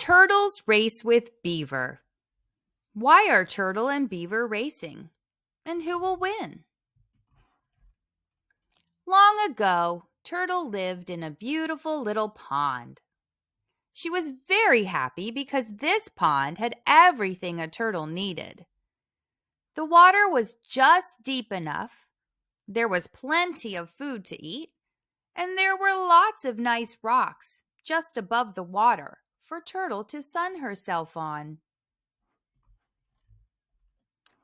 Turtles race with Beaver. Why are Turtle and Beaver racing? And who will win? Long ago, Turtle lived in a beautiful little pond. She was very happy because this pond had everything a turtle needed. The water was just deep enough, there was plenty of food to eat, and there were lots of nice rocks just above the water for Turtle to sun herself on.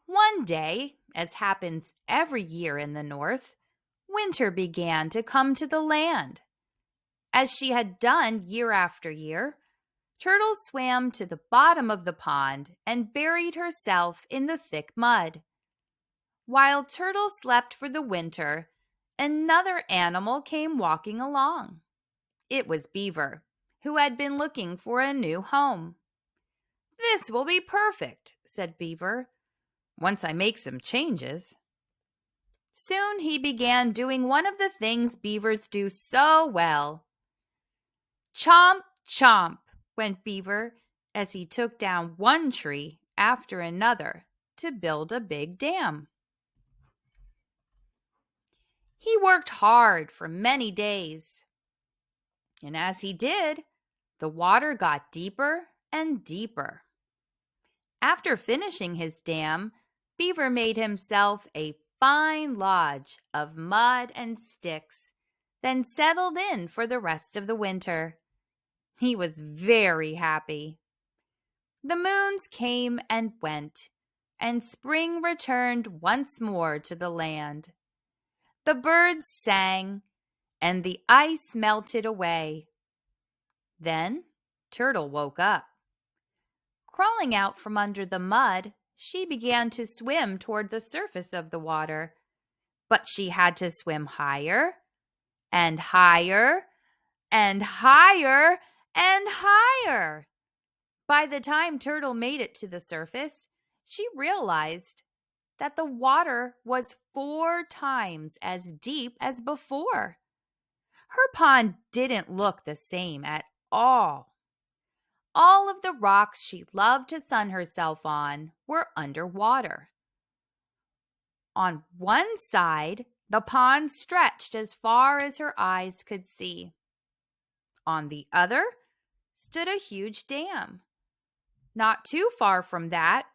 One day, as happens every year in the north, winter began to come to the land. As she had done year after year, Turtle swam to the bottom of the pond and buried herself in the thick mud. While Turtle slept for the winter, another animal came walking along. It was Beaver, who had been looking for a new home. "This will be perfect," said Beaver, "once I make some changes." Soon he began doing one of the things beavers do so well. Chomp, chomp, went Beaver as he took down one tree after another to build a big dam. He worked hard for many days. And as he did, the water got deeper and deeper. After finishing his dam, Beaver made himself a fine lodge of mud and sticks, then settled in for the rest of the winter. He was very happy. The moons came and went, and spring returned once more to the land. The birds sang, and the ice melted away. Then Turtle woke up. Crawling out from under the mud, she began to swim toward the surface of the water. But she had to swim higher and higher and higher and higher. By the time Turtle made it to the surface, she realized that the water was 4 times as deep as before. Her pond didn't look the same at all. All of the rocks she loved to sun herself on were underwater. On one side, the pond stretched as far as her eyes could see. On the other stood a huge dam. Not too far from that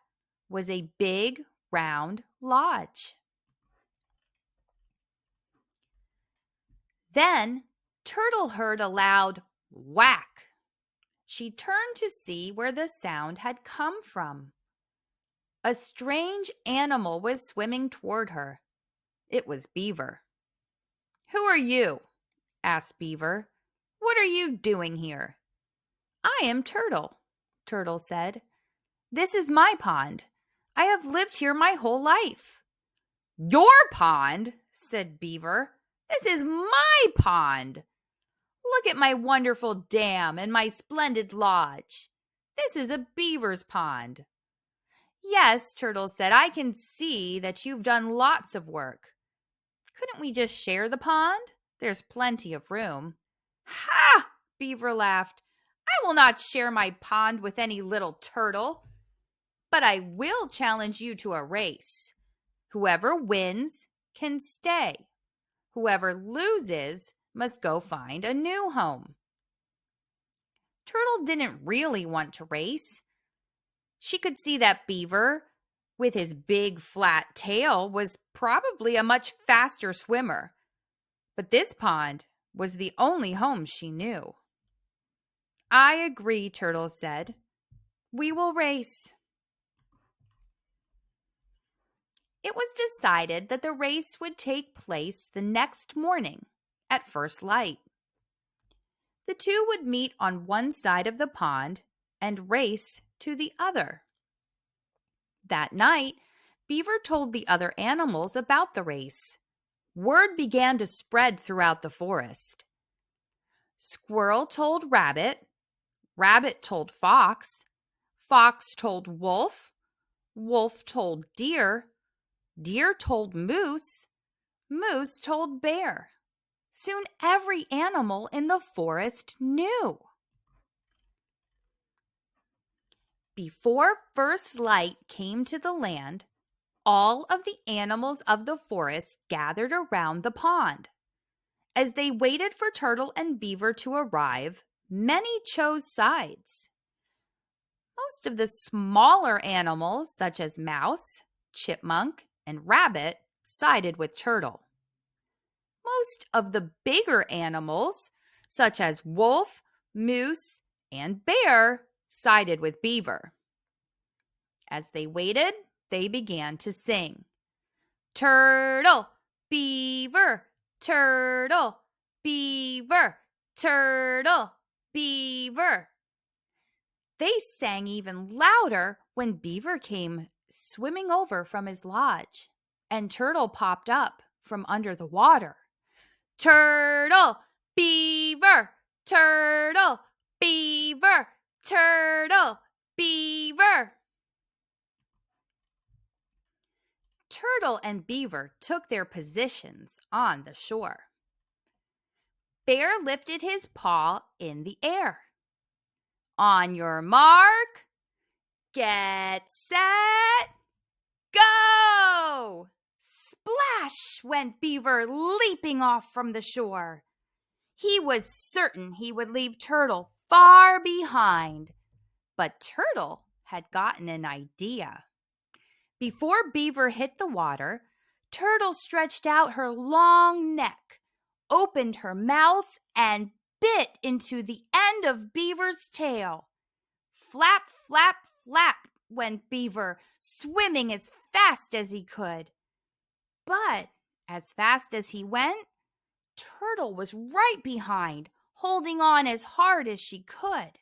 was a big, round lodge. Then Turtle heard a loud whack. She turned to see where the sound had come from. A strange animal was swimming toward her. It was Beaver. "Who are you?" asked Beaver. "What are you doing here?" "I am Turtle," Turtle said. "This is my pond. I have lived here my whole life." "Your pond?" said Beaver. "This is my pond. Look at my wonderful dam and my splendid lodge. This is a beaver's pond." "Yes," Turtle said, "I can see that you've done lots of work. Couldn't we just share the pond? There's plenty of room." "Ha!" Beaver laughed. "I will not share my pond with any little turtle. But I will challenge you to a race. Whoever wins can stay. Whoever loses must go find a new home." Turtle didn't really want to race. She could see that Beaver, with his big flat tail, was probably a much faster swimmer. But this pond was the only home she knew. "I agree," Turtle said. "We will race." It was decided that the race would take place the next morning at first light. The two would meet on one side of the pond and race to the other. That night, Beaver told the other animals about the race. Word began to spread throughout the forest. Squirrel told Rabbit, Rabbit told Fox, Fox told Wolf, Wolf told Deer, Deer told Moose, Moose told Bear. Soon every animal in the forest knew. Before first light came to the land, all of the animals of the forest gathered around the pond. As they waited for Turtle and Beaver to arrive, many chose sides. Most of the smaller animals, such as mouse, chipmunk, and rabbit, sided with Turtle. Most of the bigger animals, such as wolf, moose, and bear, sided with Beaver. As they waited, they began to sing. Turtle, Beaver, Turtle, Beaver, Turtle, Beaver. They sang even louder when Beaver came swimming over from his lodge and Turtle popped up from under the water. Turtle, Beaver, Turtle, Beaver, Turtle, Beaver. Turtle and Beaver took their positions on the shore. Bear lifted his paw in the air. On your mark, get set, go! Splash went Beaver leaping off from the shore. He was certain he would leave Turtle far behind, but Turtle had gotten an idea. Before Beaver hit the water, Turtle stretched out her long neck, opened her mouth, and bit into the end of Beaver's tail. Flap, flap, flap went Beaver, swimming as fast as he could. But as fast as he went, Turtle was right behind, holding on as hard as she could.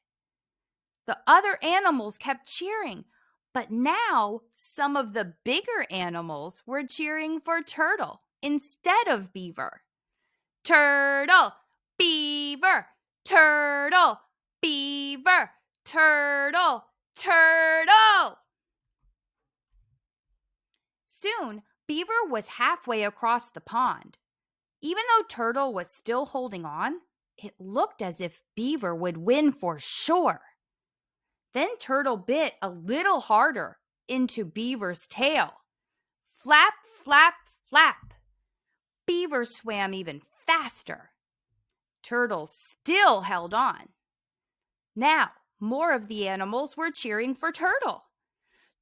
The other animals kept cheering, but now some of the bigger animals were cheering for Turtle instead of Beaver. Turtle, Beaver, Turtle, Beaver, Turtle, Turtle. Soon, Beaver was halfway across the pond. Even though Turtle was still holding on, it looked as if Beaver would win for sure. Then Turtle bit a little harder into Beaver's tail. Flap, flap, flap. Beaver swam even faster. Turtle still held on. Now, more of the animals were cheering for Turtle.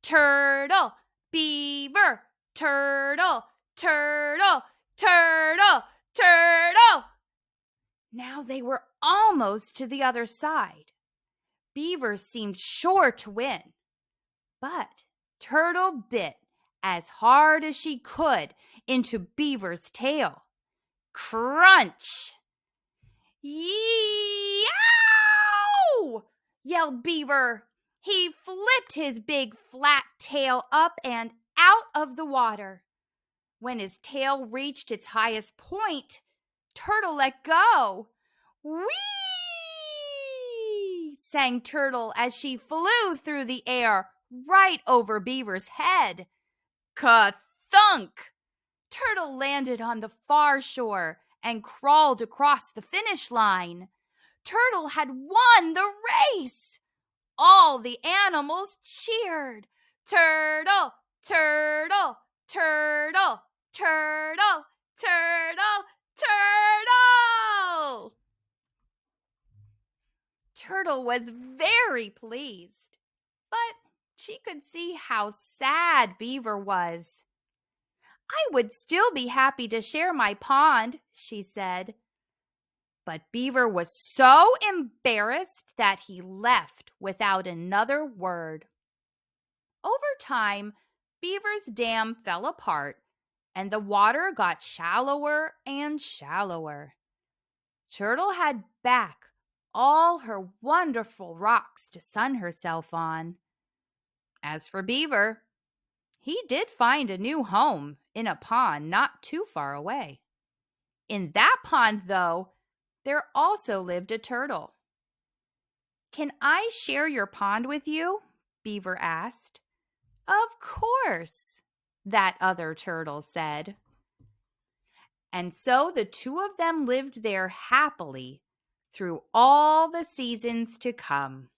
Turtle, Beaver, Turtle, Turtle, Turtle, Turtle. Now they were almost to the other side. Beaver seemed sure to win, but Turtle bit as hard as she could into Beaver's tail. Crunch! Yow! Yelled Beaver. He flipped his big flat tail up and out of the water. When his tail reached its highest point, Turtle let go. Whee! Sang Turtle as she flew through the air right over Beaver's head. Ka-thunk! Turtle landed on the far shore and crawled across the finish line. Turtle had won the race. All the animals cheered. Turtle, Turtle, Turtle, Turtle, Turtle, Turtle! Turtle was very pleased, but she could see how sad Beaver was. I would still be happy to share my pond, she said. But Beaver was so embarrassed that he left without another word. Over time, Beaver's dam fell apart and the water got shallower and shallower. Turtle had back all her wonderful rocks to sun herself on. As for Beaver, he did find a new home in a pond not too far away. In that pond, though, there also lived a turtle. "Can I share your pond with you?" Beaver asked. "Of course," that other turtle said. And so the two of them lived there happily through all the seasons to come.